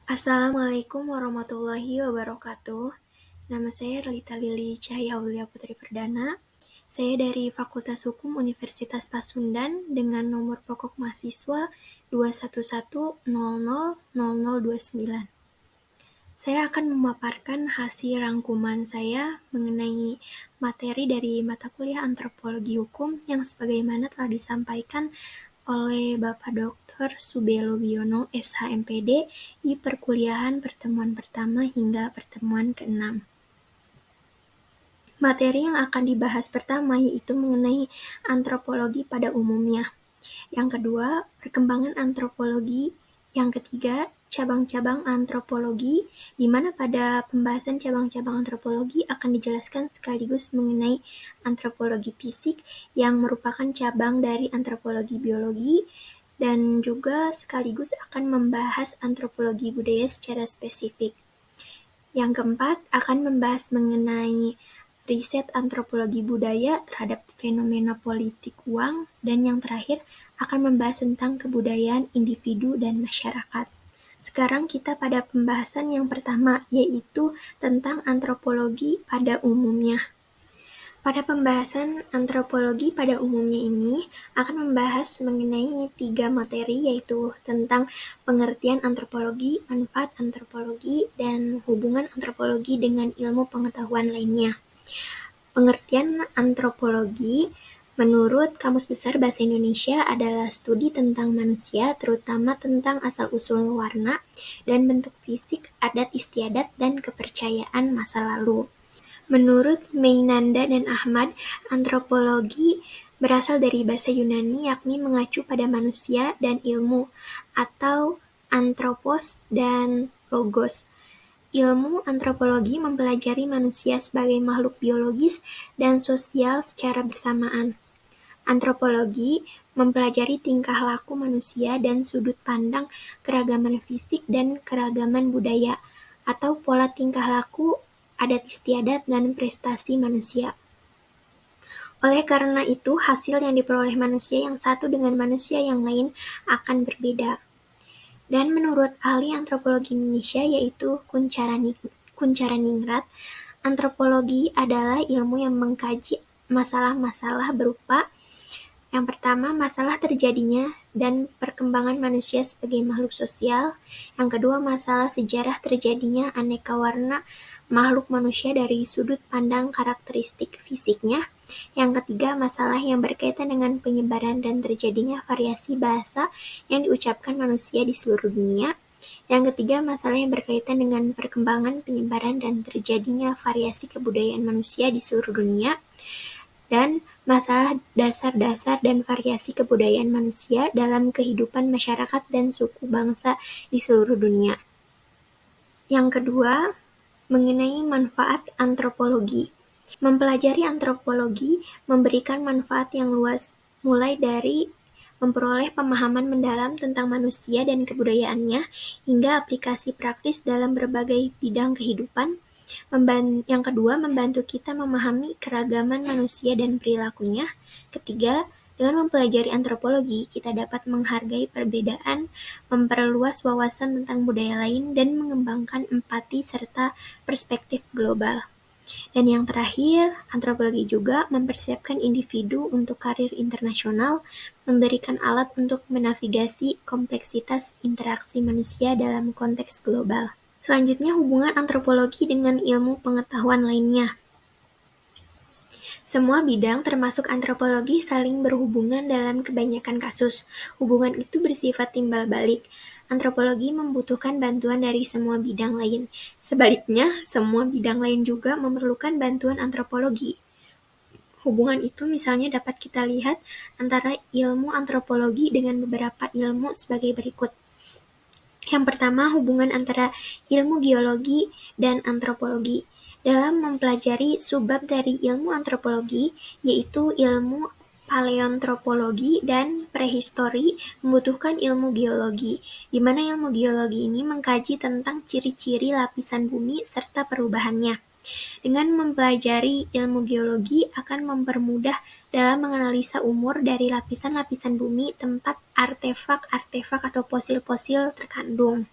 Assalamualaikum warahmatullahi wabarakatuh. Nama saya Relita Lili Cahya Aulia Putri Perdana. Saya dari Fakultas Hukum Universitas Pasundan dengan nomor pokok mahasiswa 211000029. Saya akan memaparkan hasil rangkuman saya mengenai materi dari mata kuliah Antropologi Hukum yang sebagaimana telah disampaikan oleh Bapak Dr. Subelo Biono, SHMPD, di perkuliahan pertemuan pertama hingga pertemuan ke-6. Materi yang akan dibahas pertama yaitu mengenai antropologi pada umumnya. Yang kedua, perkembangan antropologi. Yang ketiga, cabang-cabang antropologi, di mana pada pembahasan cabang-cabang antropologi akan dijelaskan sekaligus mengenai antropologi fisik yang merupakan cabang dari antropologi biologi, dan juga sekaligus akan membahas antropologi budaya secara spesifik. Yang keempat, akan membahas mengenai riset antropologi budaya terhadap fenomena politik uang, dan yang terakhir akan membahas tentang kebudayaan individu dan masyarakat. Sekarang kita pada pembahasan yang pertama, yaitu tentang antropologi pada umumnya. Pada pembahasan antropologi pada umumnya ini akan membahas mengenai 3 materi, yaitu tentang pengertian antropologi, manfaat antropologi, dan hubungan antropologi dengan ilmu pengetahuan lainnya. Pengertian antropologi menurut Kamus Besar Bahasa Indonesia adalah studi tentang manusia, terutama tentang asal-usul warna dan bentuk fisik, adat istiadat, dan kepercayaan masa lalu. Menurut Meinanda dan Ahmad, antropologi berasal dari bahasa Yunani yakni mengacu pada manusia dan ilmu, atau anthropos dan logos. Ilmu antropologi mempelajari manusia sebagai makhluk biologis dan sosial secara bersamaan. Antropologi mempelajari tingkah laku manusia dan sudut pandang keragaman fisik dan keragaman budaya, atau pola tingkah laku, adat istiadat, dan prestasi manusia. Oleh karena itu, hasil yang diperoleh manusia yang satu dengan manusia yang lain akan berbeda. Dan menurut ahli antropologi Indonesia yaitu Kuncharaningrat, antropologi adalah ilmu yang mengkaji masalah-masalah berupa: yang pertama, masalah terjadinya dan perkembangan manusia sebagai makhluk sosial. Yang kedua, masalah sejarah terjadinya aneka warna makhluk manusia dari sudut pandang karakteristik fisiknya. Yang ketiga, masalah yang berkaitan dengan penyebaran dan terjadinya variasi bahasa yang diucapkan manusia di seluruh dunia. Yang ketiga, masalah yang berkaitan dengan perkembangan, penyebaran, dan terjadinya variasi kebudayaan manusia di seluruh dunia. Dan masalah dasar-dasar dan variasi kebudayaan manusia dalam kehidupan masyarakat dan suku bangsa di seluruh dunia. Yang kedua, mengenai manfaat antropologi. Mempelajari antropologi memberikan manfaat yang luas, mulai dari memperoleh pemahaman mendalam tentang manusia dan kebudayaannya, hingga aplikasi praktis dalam berbagai bidang kehidupan. Yang kedua, membantu kita memahami keragaman manusia dan perilakunya. Ketiga, dengan mempelajari antropologi, kita dapat menghargai perbedaan, memperluas wawasan tentang budaya lain, dan mengembangkan empati serta perspektif global. Dan yang terakhir, antropologi juga mempersiapkan individu untuk karir internasional, memberikan alat untuk menavigasi kompleksitas interaksi manusia dalam konteks global. Selanjutnya, hubungan antropologi dengan ilmu pengetahuan lainnya. Semua bidang termasuk antropologi saling berhubungan dalam kebanyakan kasus. Hubungan itu bersifat timbal balik. Antropologi membutuhkan bantuan dari semua bidang lain. Sebaliknya, semua bidang lain juga memerlukan bantuan antropologi. Hubungan itu misalnya dapat kita lihat antara ilmu antropologi dengan beberapa ilmu sebagai berikut. Yang pertama, hubungan antara ilmu geologi dan antropologi. Dalam mempelajari subbab dari ilmu antropologi, yaitu ilmu paleontropologi dan prehistori, membutuhkan ilmu geologi, di mana ilmu geologi ini mengkaji tentang ciri-ciri lapisan bumi serta perubahannya. Dengan mempelajari ilmu geologi akan mempermudah dalam menganalisa umur dari lapisan-lapisan bumi tempat artefak-artefak atau fosil-fosil terkandung.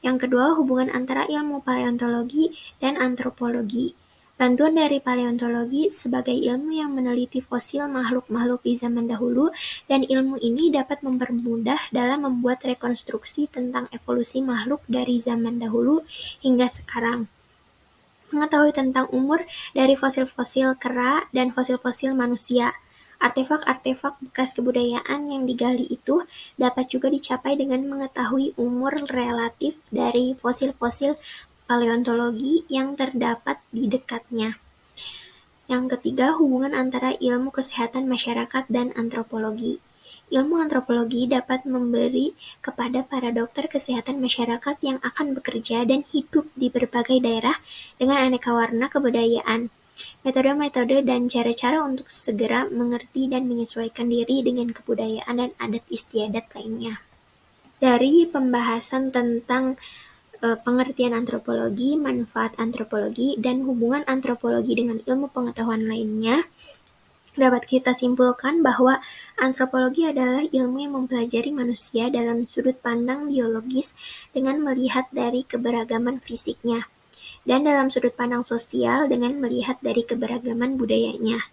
Yang kedua, hubungan antara ilmu paleontologi dan antropologi. Bantuan dari paleontologi sebagai ilmu yang meneliti fosil makhluk-makhluk di zaman dahulu, dan ilmu ini dapat mempermudah dalam membuat rekonstruksi tentang evolusi makhluk dari zaman dahulu hingga sekarang. Mengetahui tentang umur dari fosil-fosil kera dan fosil-fosil manusia. Artefak-artefak bekas kebudayaan yang digali itu dapat juga dicapai dengan mengetahui umur relatif dari fosil-fosil paleontologi yang terdapat di dekatnya. Yang ketiga, hubungan antara ilmu kesehatan masyarakat dan antropologi. Ilmu antropologi dapat memberi kepada para dokter kesehatan masyarakat yang akan bekerja dan hidup di berbagai daerah dengan aneka warna kebudayaan, metode-metode dan cara-cara untuk segera mengerti dan menyesuaikan diri dengan kebudayaan dan adat istiadat lainnya. Dari pembahasan tentang pengertian antropologi, manfaat antropologi, dan hubungan antropologi dengan ilmu pengetahuan lainnya, dapat kita simpulkan bahwa antropologi adalah ilmu yang mempelajari manusia dalam sudut pandang biologis dengan melihat dari keberagaman fisiknya, dan dalam sudut pandang sosial dengan melihat dari keberagaman budayanya.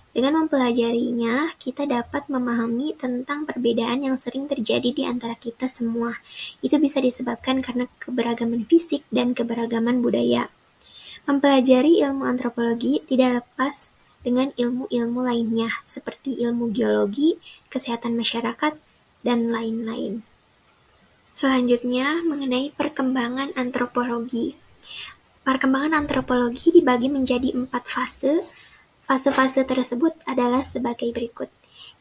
Dengan mempelajarinya, kita dapat memahami tentang perbedaan yang sering terjadi di antara kita semua. Itu bisa disebabkan karena keberagaman fisik dan keberagaman budaya. Mempelajari ilmu antropologi tidak lepas dengan ilmu-ilmu lainnya, seperti ilmu geologi, kesehatan masyarakat, dan lain-lain. Selanjutnya, mengenai perkembangan antropologi. Perkembangan antropologi dibagi menjadi 4 fase. Fase-fase tersebut adalah sebagai berikut.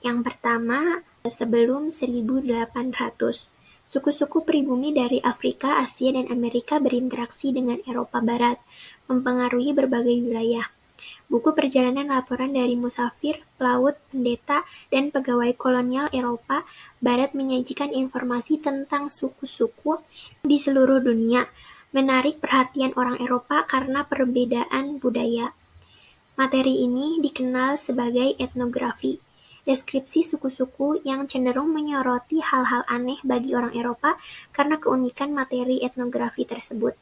Yang pertama, sebelum 1800. Suku-suku pribumi dari Afrika, Asia, dan Amerika berinteraksi dengan Eropa Barat, mempengaruhi berbagai wilayah. Buku perjalanan laporan dari musafir, pelaut, pendeta, dan pegawai kolonial Eropa Barat menyajikan informasi tentang suku-suku di seluruh dunia, menarik perhatian orang Eropa karena perbedaan budaya. Materi ini dikenal sebagai etnografi, deskripsi suku-suku yang cenderung menyoroti hal-hal aneh bagi orang Eropa karena keunikan materi etnografi tersebut.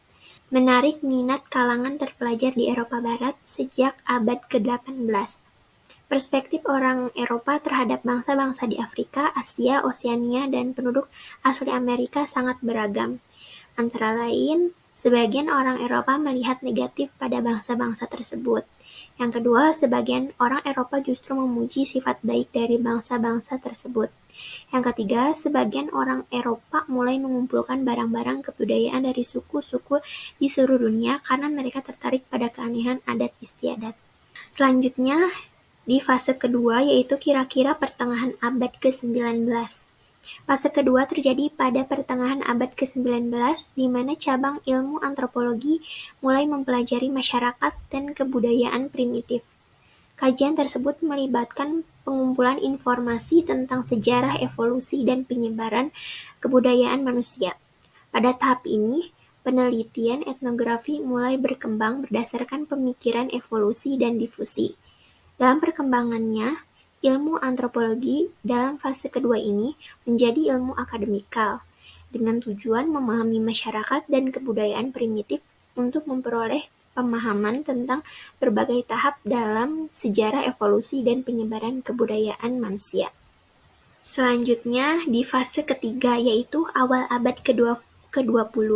Menarik minat kalangan terpelajar di Eropa Barat sejak abad ke-18. Perspektif orang Eropa terhadap bangsa-bangsa di Afrika, Asia, Oseania, dan penduduk asli Amerika sangat beragam. Antara lain, sebagian orang Eropa melihat negatif pada bangsa-bangsa tersebut. Yang kedua, sebagian orang Eropa justru memuji sifat baik dari bangsa-bangsa tersebut. Yang ketiga, sebagian orang Eropa mulai mengumpulkan barang-barang kebudayaan dari suku-suku di seluruh dunia karena mereka tertarik pada keanehan adat istiadat. Selanjutnya, di fase kedua yaitu kira-kira pertengahan abad ke-19. Fase kedua terjadi pada pertengahan abad ke-19, di mana cabang ilmu antropologi mulai mempelajari masyarakat dan kebudayaan primitif. Kajian tersebut melibatkan pengumpulan informasi tentang sejarah evolusi dan penyebaran kebudayaan manusia. Pada tahap ini, penelitian etnografi mulai berkembang berdasarkan pemikiran evolusi dan difusi. Dalam perkembangannya, ilmu antropologi dalam fase kedua ini menjadi ilmu akademikal, dengan tujuan memahami masyarakat dan kebudayaan primitif untuk memperoleh pemahaman tentang berbagai tahap dalam sejarah evolusi dan penyebaran kebudayaan manusia. Selanjutnya, di fase ketiga yaitu awal abad ke-20.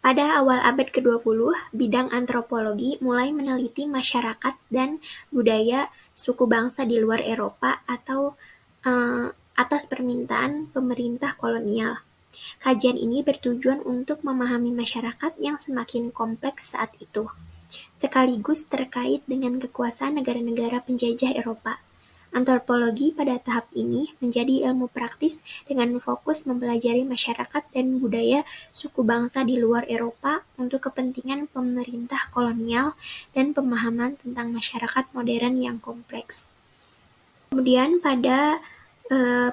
Pada awal abad ke-20, bidang antropologi mulai meneliti masyarakat dan budaya suku bangsa di luar Eropa atau atas permintaan pemerintah kolonial. Kajian ini bertujuan untuk memahami masyarakat yang semakin kompleks saat itu, sekaligus terkait dengan kekuasaan negara-negara penjajah Eropa. Antropologi pada tahap ini menjadi ilmu praktis dengan fokus mempelajari masyarakat dan budaya suku bangsa di luar Eropa untuk kepentingan pemerintah kolonial dan pemahaman tentang masyarakat modern yang kompleks. Kemudian pada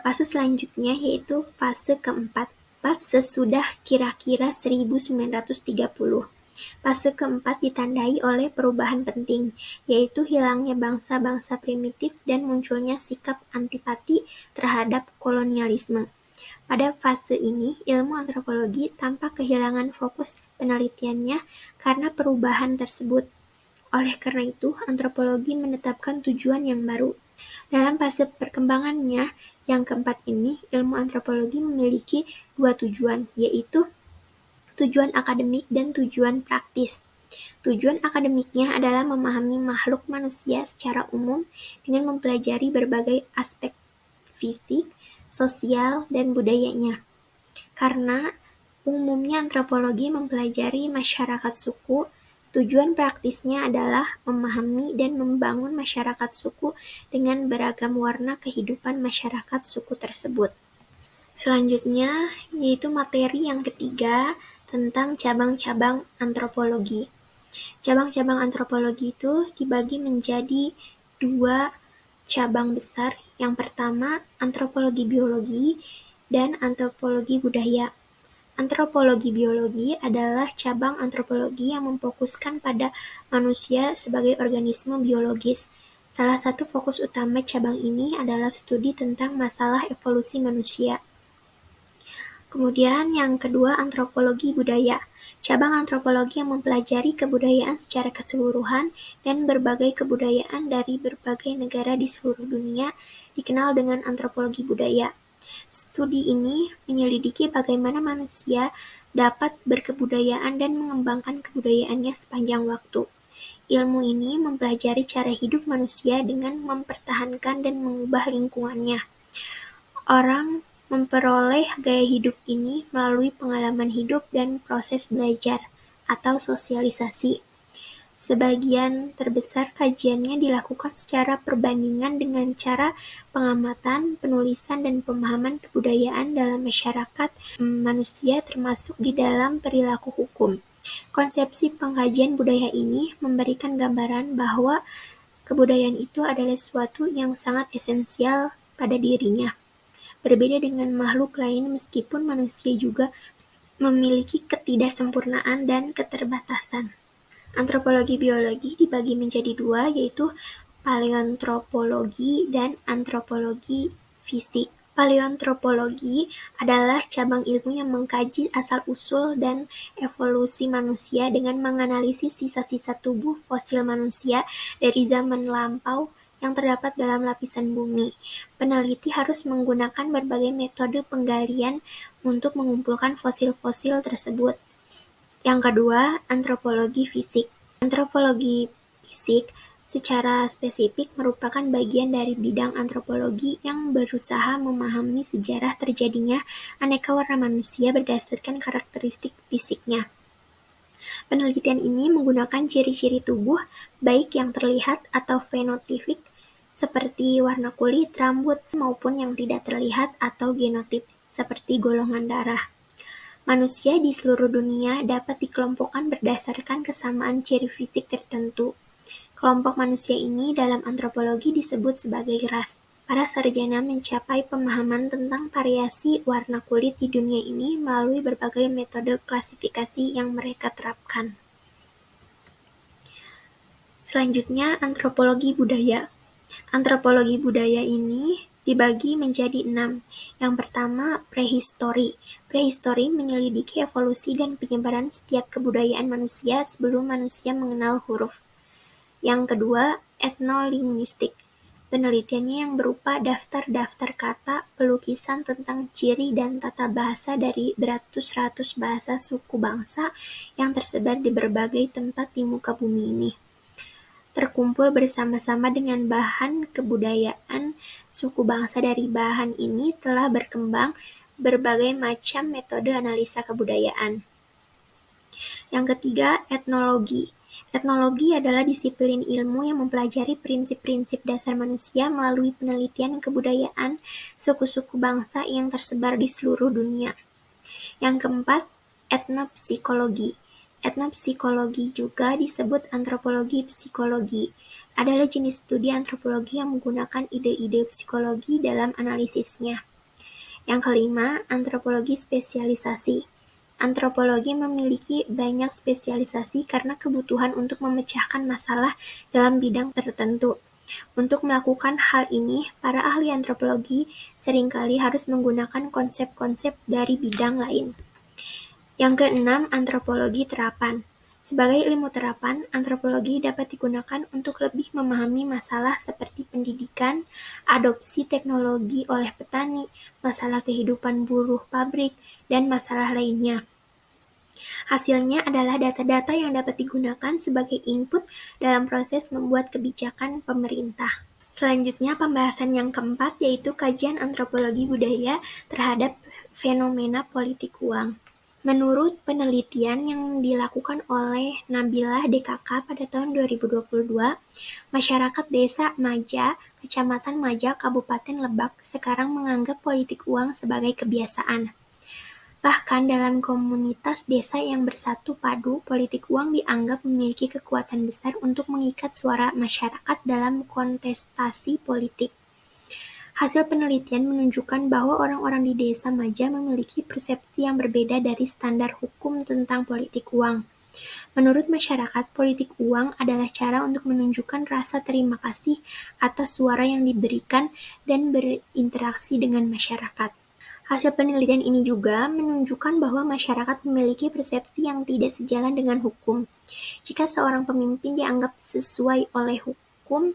fase selanjutnya yaitu fase keempat, sesudah kira-kira 1930. Fase keempat ditandai oleh perubahan penting, yaitu hilangnya bangsa-bangsa primitif dan munculnya sikap antipati terhadap kolonialisme. Pada fase ini, ilmu antropologi tampak kehilangan fokus penelitiannya karena perubahan tersebut. Oleh karena itu, antropologi menetapkan tujuan yang baru. Dalam fase perkembangannya yang keempat ini, ilmu antropologi memiliki dua tujuan, yaitu tujuan akademik dan tujuan praktis. Tujuan akademiknya adalah memahami makhluk manusia secara umum dengan mempelajari berbagai aspek fisik, sosial, dan budayanya. Karena umumnya antropologi mempelajari masyarakat suku, tujuan praktisnya adalah memahami dan membangun masyarakat suku dengan beragam warna kehidupan masyarakat suku tersebut. Selanjutnya, yaitu materi yang ketiga tentang cabang-cabang antropologi. Cabang-cabang antropologi itu dibagi menjadi dua cabang besar. Yang pertama, antropologi biologi dan antropologi budaya. Antropologi biologi adalah cabang antropologi yang memfokuskan pada manusia sebagai organisme biologis. Salah satu fokus utama cabang ini adalah studi tentang masalah evolusi manusia. Kemudian yang kedua, antropologi budaya. Cabang antropologi yang mempelajari kebudayaan secara keseluruhan dan berbagai kebudayaan dari berbagai negara di seluruh dunia dikenal dengan antropologi budaya. Studi ini menyelidiki bagaimana manusia dapat berkebudayaan dan mengembangkan kebudayaannya sepanjang waktu. Ilmu ini mempelajari cara hidup manusia dengan mempertahankan dan mengubah lingkungannya. Orang memperoleh gaya hidup ini melalui pengalaman hidup dan proses belajar atau sosialisasi. Sebagian terbesar kajiannya dilakukan secara perbandingan dengan cara pengamatan, penulisan, dan pemahaman kebudayaan dalam masyarakat manusia termasuk di dalam perilaku hukum. Konsepsi pengkajian budaya ini memberikan gambaran bahwa kebudayaan itu adalah sesuatu yang sangat esensial pada dirinya. Berbeda dengan makhluk lain meskipun manusia juga memiliki ketidaksempurnaan dan keterbatasan. Antropologi biologi dibagi menjadi dua, yaitu paleoantropologi dan antropologi fisik. Paleoantropologi adalah cabang ilmu yang mengkaji asal-usul dan evolusi manusia dengan menganalisis sisa-sisa tubuh fosil manusia dari zaman lampau yang terdapat dalam lapisan bumi. Peneliti harus menggunakan berbagai metode penggalian untuk mengumpulkan fosil-fosil tersebut. Yang kedua, antropologi fisik. Antropologi fisik secara spesifik merupakan bagian dari bidang antropologi yang berusaha memahami sejarah terjadinya aneka warna manusia berdasarkan karakteristik fisiknya. Penelitian ini menggunakan ciri-ciri tubuh, baik yang terlihat atau fenotipik, seperti warna kulit, rambut, maupun yang tidak terlihat atau genotip, seperti golongan darah. Manusia di seluruh dunia dapat dikelompokkan berdasarkan kesamaan ciri fisik tertentu. Kelompok manusia ini dalam antropologi disebut sebagai ras. Para sarjana mencapai pemahaman tentang variasi warna kulit di dunia ini melalui berbagai metode klasifikasi yang mereka terapkan. Selanjutnya, antropologi budaya. Antropologi budaya ini dibagi menjadi 6. Yang pertama, prehistori. Prehistori menyelidiki evolusi dan penyebaran setiap kebudayaan manusia sebelum manusia mengenal huruf. Yang kedua, etnolinguistik. Penelitiannya yang berupa daftar-daftar kata, pelukisan tentang ciri dan tata bahasa dari beratus-ratus bahasa suku bangsa yang tersebar di berbagai tempat di muka bumi ini. Terkumpul bersama-sama dengan bahan kebudayaan suku bangsa. Dari bahan ini telah berkembang berbagai macam metode analisa kebudayaan. Yang ketiga, etnologi. Etnologi adalah disiplin ilmu yang mempelajari prinsip-prinsip dasar manusia melalui penelitian kebudayaan suku-suku bangsa yang tersebar di seluruh dunia. Yang keempat, etnopsikologi. Etnopsikologi juga disebut antropologi psikologi, adalah jenis studi antropologi yang menggunakan ide-ide psikologi dalam analisisnya. Yang kelima, antropologi spesialisasi. Antropologi memiliki banyak spesialisasi karena kebutuhan untuk memecahkan masalah dalam bidang tertentu. Untuk melakukan hal ini, para ahli antropologi seringkali harus menggunakan konsep-konsep dari bidang lain. Yang keenam, antropologi terapan. Sebagai ilmu terapan, antropologi dapat digunakan untuk lebih memahami masalah seperti pendidikan, adopsi teknologi oleh petani, masalah kehidupan buruh pabrik, dan masalah lainnya. Hasilnya adalah data-data yang dapat digunakan sebagai input dalam proses membuat kebijakan pemerintah. Selanjutnya, pembahasan yang keempat yaitu kajian antropologi budaya terhadap fenomena politik uang. Menurut penelitian yang dilakukan oleh Nabila DKK pada tahun 2022, masyarakat Desa Maja, Kecamatan Maja, Kabupaten Lebak sekarang menganggap politik uang sebagai kebiasaan. Bahkan dalam komunitas desa yang bersatu padu, politik uang dianggap memiliki kekuatan besar untuk mengikat suara masyarakat dalam kontestasi politik. Hasil penelitian menunjukkan bahwa orang-orang di Desa Maja memiliki persepsi yang berbeda dari standar hukum tentang politik uang. Menurut masyarakat, politik uang adalah cara untuk menunjukkan rasa terima kasih atas suara yang diberikan dan berinteraksi dengan masyarakat. Hasil penelitian ini juga menunjukkan bahwa masyarakat memiliki persepsi yang tidak sejalan dengan hukum. Jika seorang pemimpin dianggap sesuai oleh hukum,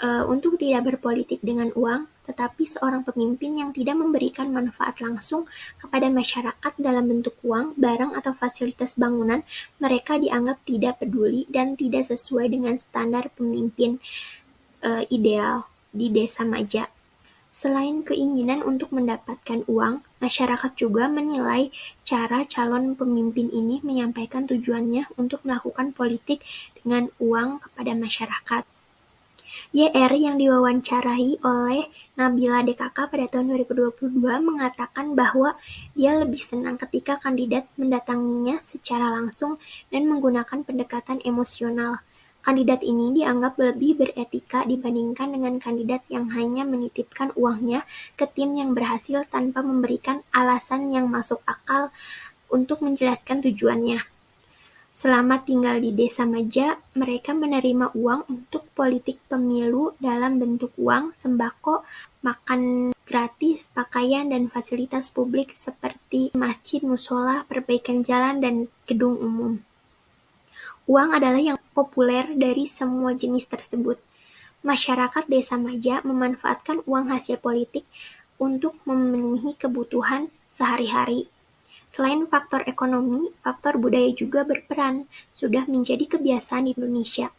untuk tidak berpolitik dengan uang, tetapi seorang pemimpin yang tidak memberikan manfaat langsung kepada masyarakat dalam bentuk uang, barang, atau fasilitas bangunan, mereka dianggap tidak peduli dan tidak sesuai dengan standar pemimpin ideal di Desa Maja. Selain keinginan untuk mendapatkan uang, masyarakat juga menilai cara calon pemimpin ini menyampaikan tujuannya untuk melakukan politik dengan uang kepada masyarakat. YR yang diwawancarai oleh Nabila DKK pada tahun 2022 mengatakan bahwa dia lebih senang ketika kandidat mendatanginya secara langsung dan menggunakan pendekatan emosional. Kandidat ini dianggap lebih beretika dibandingkan dengan kandidat yang hanya menitipkan uangnya ke tim yang berhasil tanpa memberikan alasan yang masuk akal untuk menjelaskan tujuannya. Selama tinggal di Desa Maja, mereka menerima uang untuk politik pemilu dalam bentuk uang, sembako, makan gratis, pakaian, dan fasilitas publik seperti masjid, musola, perbaikan jalan, dan gedung umum. Uang adalah yang populer dari semua jenis tersebut. Masyarakat Desa Maja memanfaatkan uang hasil politik untuk memenuhi kebutuhan sehari-hari. Selain faktor ekonomi, faktor budaya juga berperan, sudah menjadi kebiasaan di Indonesia.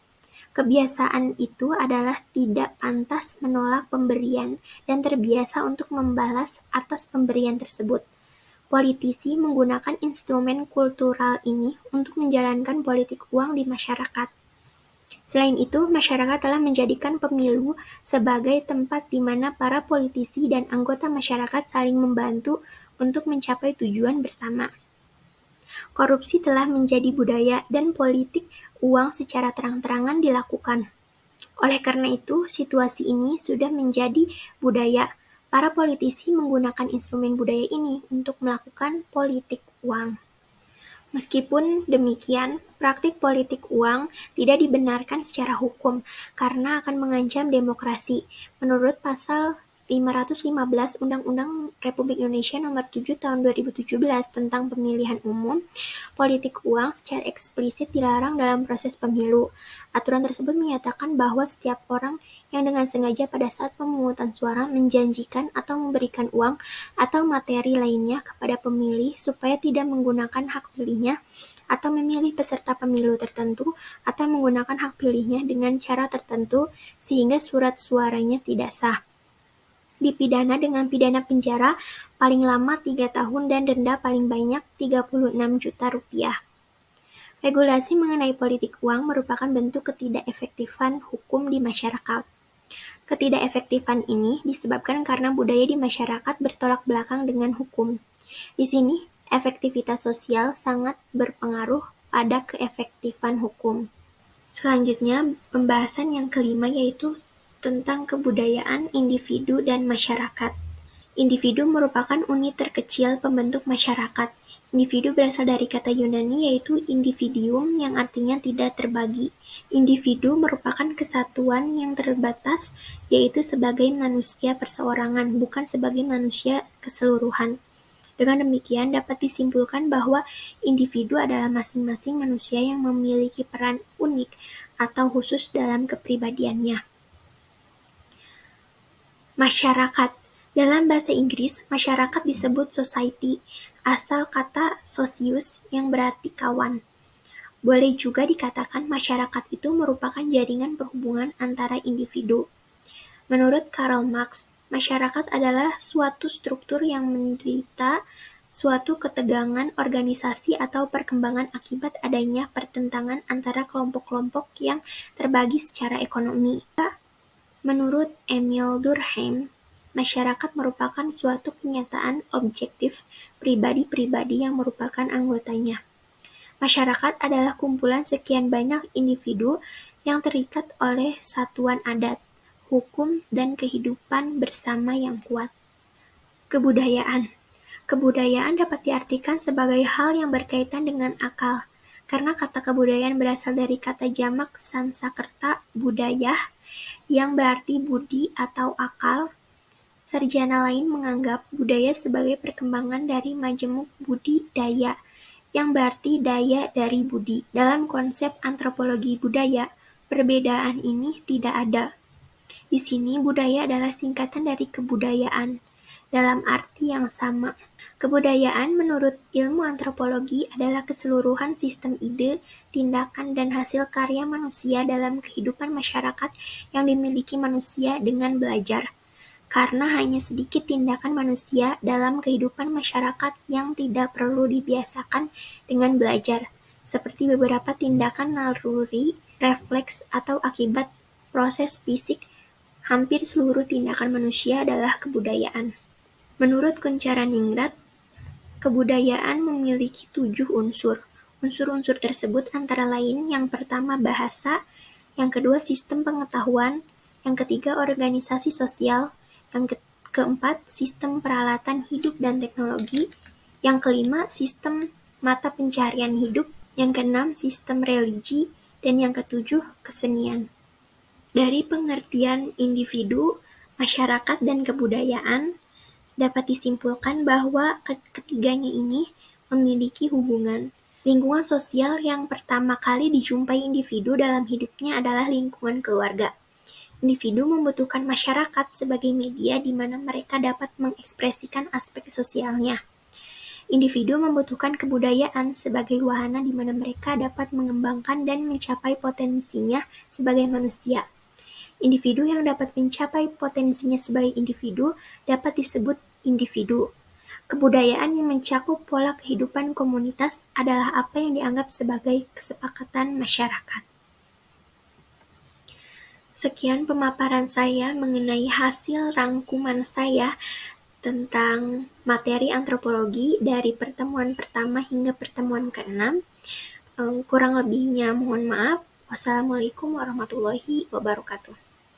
Kebiasaan itu adalah tidak pantas menolak pemberian dan terbiasa untuk membalas atas pemberian tersebut. Politisi menggunakan instrumen kultural ini untuk menjalankan politik uang di masyarakat. Selain itu, masyarakat telah menjadikan pemilu sebagai tempat di mana para politisi dan anggota masyarakat saling membantu untuk mencapai tujuan bersama. Korupsi telah menjadi budaya dan politik uang secara terang-terangan dilakukan. Oleh karena itu, situasi ini sudah menjadi budaya. Para politisi menggunakan instrumen budaya ini untuk melakukan politik uang. Meskipun demikian, praktik politik uang tidak dibenarkan secara hukum karena akan mengancam demokrasi. Menurut pasal 515 Undang-Undang Republik Indonesia Nomor 7 Tahun 2017 tentang Pemilihan Umum, politik uang secara eksplisit dilarang dalam proses pemilu. Aturan tersebut menyatakan bahwa setiap orang yang dengan sengaja pada saat pemungutan suara menjanjikan atau memberikan uang atau materi lainnya kepada pemilih supaya tidak menggunakan hak pilihnya atau memilih peserta pemilu tertentu atau menggunakan hak pilihnya dengan cara tertentu sehingga surat suaranya tidak sah, dipidana dengan pidana penjara paling lama 3 tahun dan denda paling banyak 36 juta rupiah. Regulasi mengenai politik uang merupakan bentuk ketidakefektifan hukum di masyarakat. Ketidakefektifan ini disebabkan karena budaya di masyarakat bertolak belakang dengan hukum. Di sini, efektivitas sosial sangat berpengaruh pada keefektifan hukum. Selanjutnya, pembahasan yang kelima yaitu tentang kebudayaan individu dan masyarakat. Individu merupakan unit terkecil pembentuk masyarakat. Individu berasal dari kata Yunani yaitu individuum yang artinya tidak terbagi. Individu merupakan kesatuan yang terbatas yaitu sebagai manusia perseorangan, bukan sebagai manusia keseluruhan. Dengan demikian dapat disimpulkan bahwa individu adalah masing-masing manusia yang memiliki peran unik atau khusus dalam kepribadiannya. Masyarakat. Dalam bahasa Inggris, masyarakat disebut society, asal kata socius yang berarti kawan. Boleh juga dikatakan masyarakat itu merupakan jaringan perhubungan antara individu. Menurut Karl Marx, masyarakat adalah suatu struktur yang menderita suatu ketegangan organisasi atau perkembangan akibat adanya pertentangan antara kelompok-kelompok yang terbagi secara ekonomi. Menurut Emil Durkheim, masyarakat merupakan suatu kenyataan objektif pribadi-pribadi yang merupakan anggotanya. Masyarakat adalah kumpulan sekian banyak individu yang terikat oleh satuan adat, hukum, dan kehidupan bersama yang kuat. Kebudayaan. Kebudayaan dapat diartikan sebagai hal yang berkaitan dengan akal, karena kata kebudayaan berasal dari kata jamak Sanskerta budayah, yang berarti budi atau akal. Sarjana lain menganggap budaya sebagai perkembangan dari majemuk budi daya, yang berarti daya dari budi. Dalam konsep antropologi budaya, perbedaan ini tidak ada. Di sini budaya adalah singkatan dari kebudayaan, dalam arti yang sama. Kebudayaan menurut ilmu antropologi adalah keseluruhan sistem ide, tindakan, dan hasil karya manusia dalam kehidupan masyarakat yang dimiliki manusia dengan belajar. Karena hanya sedikit tindakan manusia dalam kehidupan masyarakat yang tidak perlu dibiasakan dengan belajar, seperti beberapa tindakan naluri, refleks, atau akibat proses fisik. Hampir seluruh tindakan manusia adalah kebudayaan. Menurut Kuncharaningrat, kebudayaan memiliki 7 unsur. Unsur-unsur tersebut antara lain yang pertama bahasa, yang kedua sistem pengetahuan, yang ketiga organisasi sosial, yang keempat sistem peralatan hidup dan teknologi, yang kelima sistem mata pencarian hidup, yang keenam sistem religi, dan yang ketujuh kesenian. Dari pengertian individu, masyarakat, dan kebudayaan, dapat disimpulkan bahwa ketiganya ini memiliki hubungan. Lingkungan sosial yang pertama kali dijumpai individu dalam hidupnya adalah lingkungan keluarga. Individu membutuhkan masyarakat sebagai media di mana mereka dapat mengekspresikan aspek sosialnya. Individu membutuhkan kebudayaan sebagai wahana di mana mereka dapat mengembangkan dan mencapai potensinya sebagai manusia. Individu yang dapat mencapai potensinya sebagai individu dapat disebut individu. Kebudayaan yang mencakup pola kehidupan komunitas adalah apa yang dianggap sebagai kesepakatan masyarakat. Sekian pemaparan saya mengenai hasil rangkuman saya tentang materi antropologi dari pertemuan pertama hingga pertemuan ke-6. Kurang lebihnya mohon maaf. Wassalamualaikum warahmatullahi wabarakatuh.